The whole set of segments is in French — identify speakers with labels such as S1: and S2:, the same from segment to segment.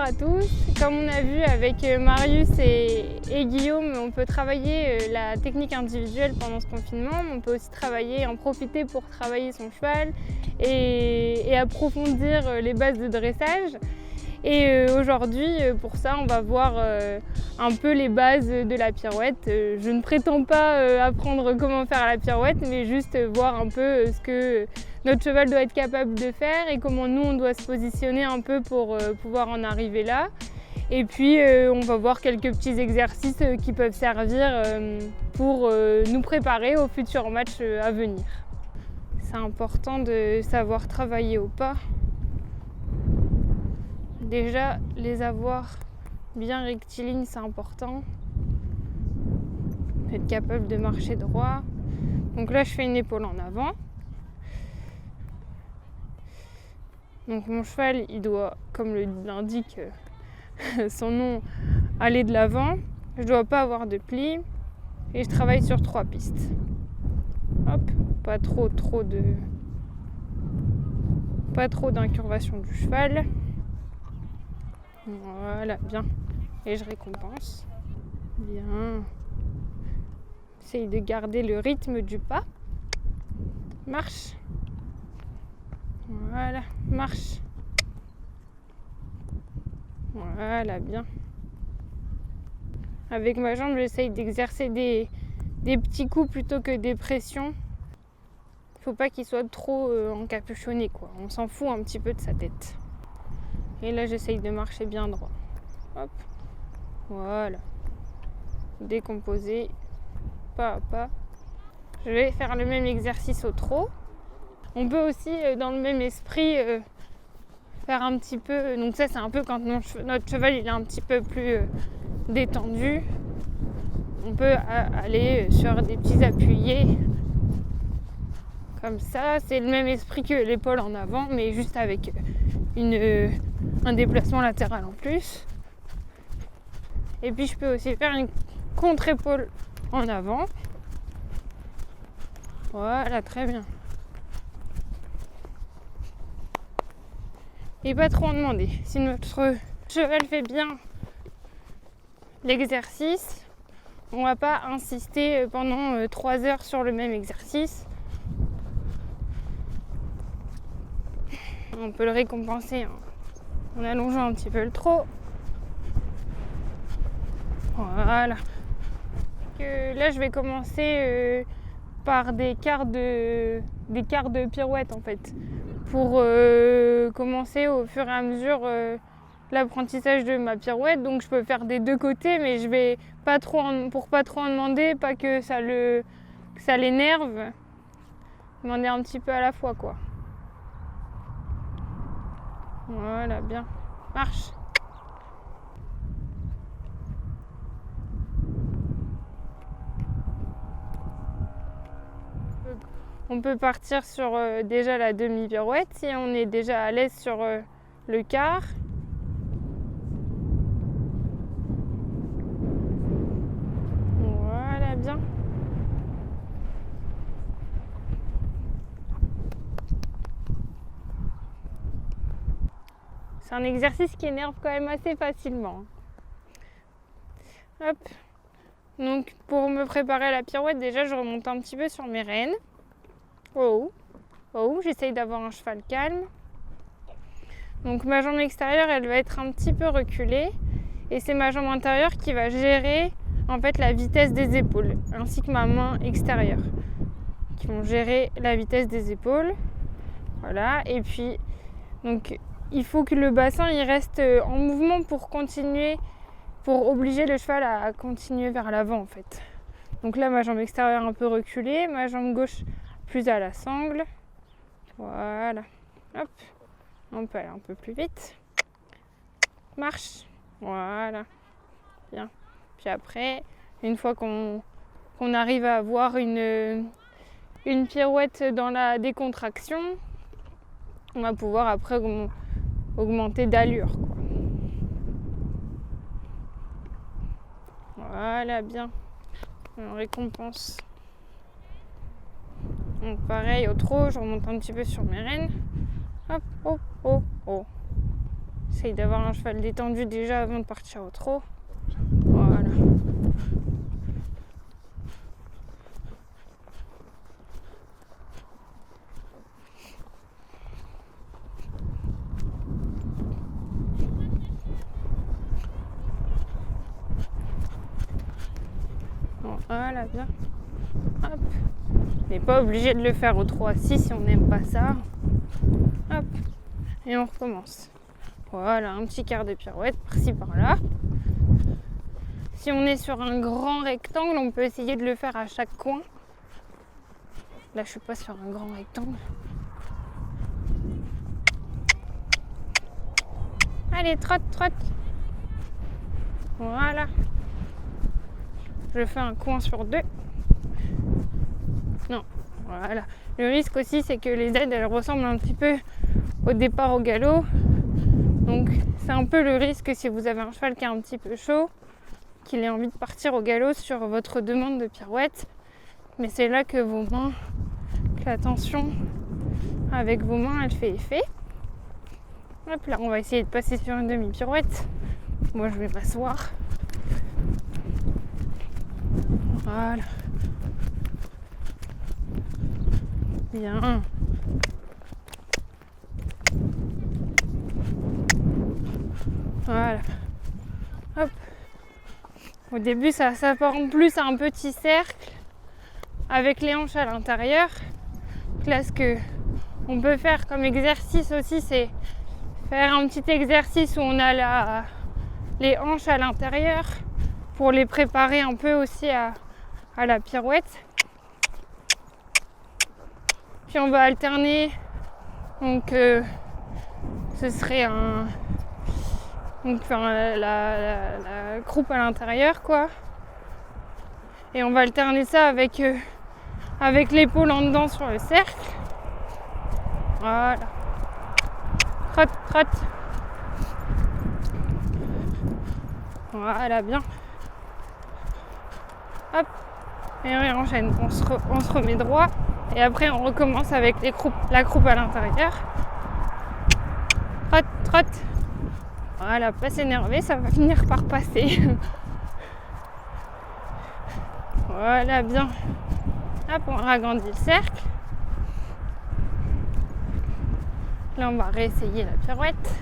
S1: à tous. Comme on a vu avec Marius et Guillaume, on peut travailler la technique individuelle pendant ce confinement. On peut aussi en profiter pour travailler son cheval et approfondir les bases de dressage. Et aujourd'hui, pour ça, on va voir un peu les bases de la pirouette. Je ne prétends pas apprendre comment faire la pirouette, mais juste voir un peu ce que notre cheval doit être capable de faire et comment nous, on doit se positionner un peu pour pouvoir en arriver là. Et puis, on va voir quelques petits exercices qui peuvent servir pour nous préparer aux futurs matchs à venir. C'est important de savoir travailler au pas. Déjà, les avoir bien rectilignes, c'est important. Être capable de marcher droit. Donc là, je fais une épaule en avant. Donc mon cheval, il doit, comme l'indique son nom, aller de l'avant. Je ne dois pas avoir de pli. Et je travaille sur 3 pistes. Hop, pas trop d'incurvation du cheval. Voilà, bien. Et je récompense. Bien. J'essaye de garder le rythme du pas. Marche. Voilà, marche. Voilà, bien. Avec ma jambe, j'essaye d'exercer des petits coups plutôt que des pressions. Faut pas qu'il soit trop encapuchonné, quoi. On s'en fout un petit peu de sa tête. Et là, j'essaye de marcher bien droit. Hop. Voilà. Décomposer. Pas à pas. Je vais faire le même exercice au trot. On peut aussi, dans le même esprit, faire un petit peu... Donc ça, c'est un peu quand notre cheval il est un petit peu plus détendu. On peut aller sur des petits appuyés. Comme ça. C'est le même esprit que l'épaule en avant, mais juste avec un déplacement latéral en plus. Et puis je peux aussi faire une contre-épaule en avant. Voilà, très bien. Et pas trop en demander. Si notre cheval fait bien l'exercice, on va pas insister pendant 3 heures sur le même exercice. On peut le récompenser en allongeant un petit peu le trot. Voilà. Là, je vais commencer par des quarts de pirouette en fait, pour commencer au fur et à mesure l'apprentissage de ma pirouette. Donc, je peux faire des 2 côtés, mais je vais pour pas trop en demander, pas que ça l'énerve, demander un petit peu à la fois, quoi. Voilà, bien. Marche. On peut partir sur déjà la demi-pirouette si on est déjà à l'aise sur le quart. Voilà, bien. C'est un exercice qui énerve quand même assez facilement. Hop. Donc pour me préparer à la pirouette, déjà je remonte un petit peu sur mes rênes. Oh, j'essaye d'avoir un cheval calme. Donc ma jambe extérieure, elle va être un petit peu reculée. Et c'est ma jambe intérieure qui va gérer en fait la vitesse des épaules, ainsi que ma main extérieure, qui vont gérer la vitesse des épaules. Voilà, et puis donc il faut que le bassin il reste en mouvement pour obliger le cheval à continuer vers l'avant en fait. Donc là, ma jambe extérieure un peu reculée, ma jambe gauche plus à la sangle. Voilà. Hop. On peut aller un peu plus vite. Marche. Voilà. Bien. Puis après, une fois qu'on arrive à avoir une pirouette dans la décontraction, on va pouvoir après augmenter d'allure, quoi. Voilà, bien. On récompense. Donc pareil, au trot, je remonte un petit peu sur mes rênes. Hop, oh. Essaye d'avoir un cheval détendu déjà avant de partir au trot. Voilà. Voilà, bien. Hop. On n'est pas obligé de le faire au 3-6 si on n'aime pas ça. Hop. Et on recommence. Voilà, un petit quart de pirouette par-ci par-là. Si on est sur un grand rectangle, on peut essayer de le faire à chaque coin. Là, je suis pas sur un grand rectangle. Allez, trotte, trotte. Voilà. Je fais un coin sur 2. Non, voilà. Le risque aussi, c'est que les aides, elles ressemblent un petit peu au départ au galop. Donc, c'est un peu le risque si vous avez un cheval qui est un petit peu chaud, qu'il ait envie de partir au galop sur votre demande de pirouette. Mais c'est là que vos mains, que la tension avec vos mains, elle fait effet. Hop là, on va essayer de passer sur une demi-pirouette. Moi, je vais m'asseoir. Voilà. Bien. Voilà. Hop. Au début, ça s'apparente plus à un petit cercle avec les hanches à l'intérieur. Là, ce que on peut faire comme exercice aussi, c'est faire un petit exercice où on a les hanches à l'intérieur pour les préparer un peu aussi à la pirouette. Puis on va alterner, donc ce serait la croupe à l'intérieur, quoi. Et on va alterner ça avec l'épaule en dedans sur le cercle. Voilà. Trotte, trotte. Voilà, bien. Hop. Et on enchaîne. On se remet droit. Et après, on recommence avec la croupe à l'intérieur. Trotte, trotte. Voilà, pas s'énerver, ça va finir par passer. Voilà, bien. Hop, on ragrandit le cercle. Là, on va réessayer la pirouette.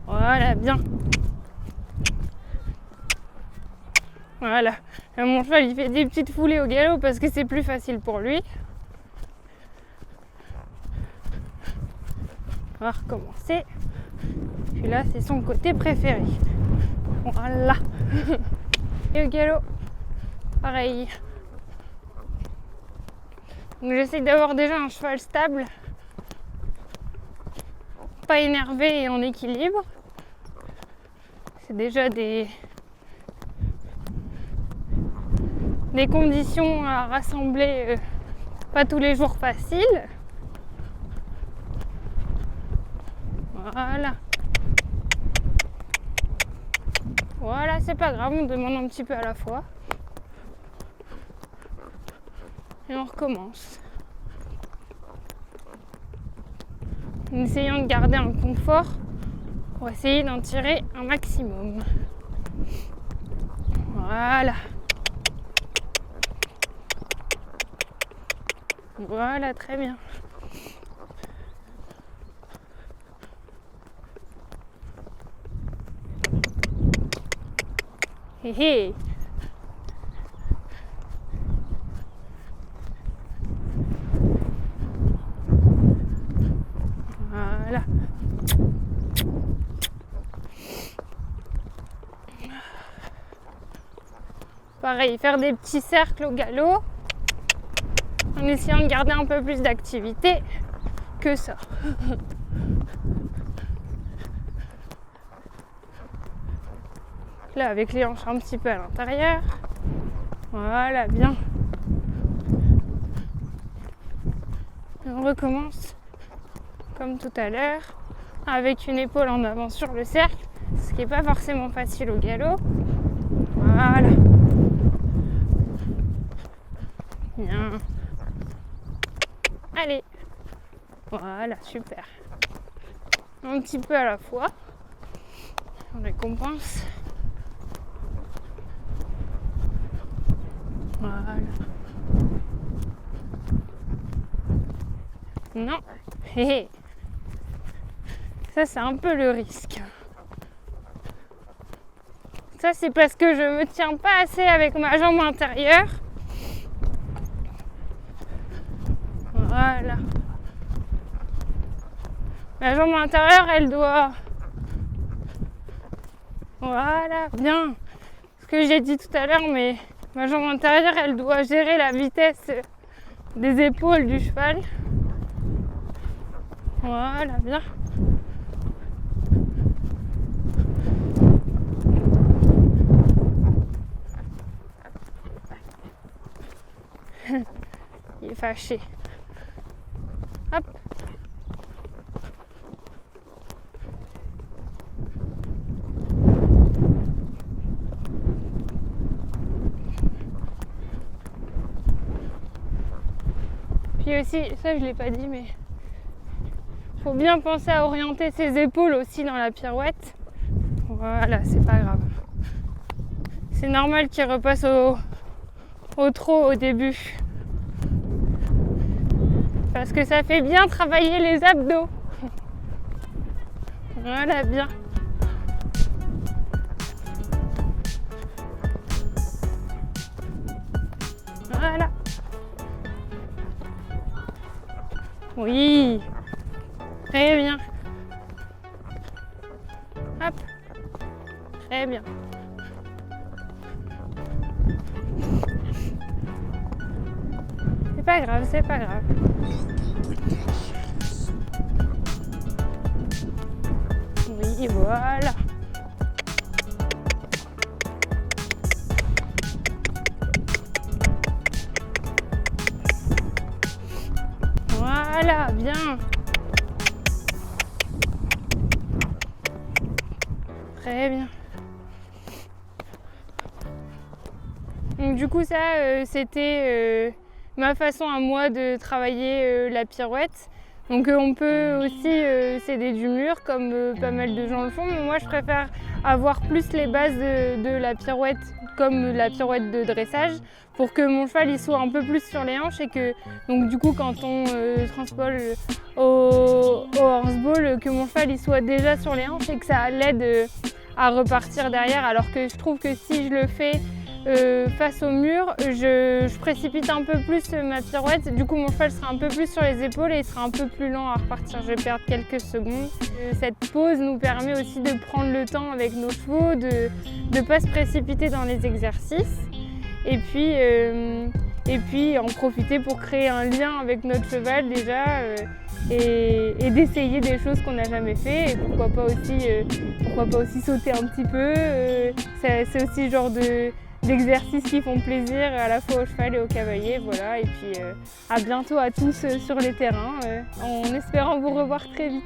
S1: Voilà, bien. Voilà. Là, mon cheval, il fait des petites foulées au galop parce que c'est plus facile pour lui. On va recommencer. Puis là, c'est son côté préféré. Voilà. Et au galop, pareil. Donc j'essaie d'avoir déjà un cheval stable, pas énervé et en équilibre. C'est déjà des conditions à rassembler, pas tous les jours faciles. Voilà. Voilà, c'est pas grave, on demande un petit peu à la fois. Et on recommence. En essayant de garder un confort pour essayer d'en tirer un maximum. Voilà. Voilà, très bien. Hé hé. Voilà. Pareil, faire des petits cercles au galop en essayant de garder un peu plus d'activité que ça. Là, avec les hanches un petit peu à l'intérieur. Voilà, bien. Et on recommence comme tout à l'heure, avec une épaule en avant sur le cercle, ce qui n'est pas forcément facile au galop. Voilà. Bien. Allez. Voilà, super. un petit peu à la fois. On récompense. Voilà. Non. Hé hé. Ça, c'est un peu le risque. Ça, c'est parce que je me tiens pas assez avec ma jambe intérieure. Voilà. Ma jambe intérieure, elle doit... Voilà, bien. Ce que j'ai dit tout à l'heure, mais ma jambe intérieure, elle doit gérer la vitesse des épaules du cheval. Voilà, bien. Il est fâché. Hop. Puis aussi, ça je l'ai pas dit, mais faut bien penser à orienter ses épaules aussi dans la pirouette. Voilà, c'est pas grave. C'est normal qu'il repasse au trot au début. Parce que ça fait bien travailler les abdos. Voilà, bien. Voilà. Oui. Très bien. Hop. Très bien. C'est pas grave, c'est pas grave. Oui, voilà. Voilà, bien. Très bien. Donc du coup ça, c'était ma façon à moi de travailler la pirouette. Donc on peut aussi s'aider du mur comme pas mal de gens le font, mais moi je préfère avoir plus les bases de la pirouette comme la pirouette de dressage pour que mon cheval il soit un peu plus sur les hanches et que donc du coup quand on transpole au horseball que mon cheval il soit déjà sur les hanches et que ça l'aide à repartir derrière, alors que je trouve que si je le fais face au mur, je précipite un peu plus ma pirouette, du coup mon cheval sera un peu plus sur les épaules et il sera un peu plus lent à repartir, je vais perdre quelques secondes. Cette pause nous permet aussi de prendre le temps avec nos chevaux, de ne pas se précipiter dans les exercices et puis en profiter pour créer un lien avec notre cheval déjà et d'essayer des choses qu'on n'a jamais fait et pourquoi pas aussi sauter un petit peu, c'est aussi le genre d'exercices qui font plaisir à la fois au cheval et au cavalier, voilà. Et puis à bientôt à tous sur les terrains, en espérant vous revoir très vite.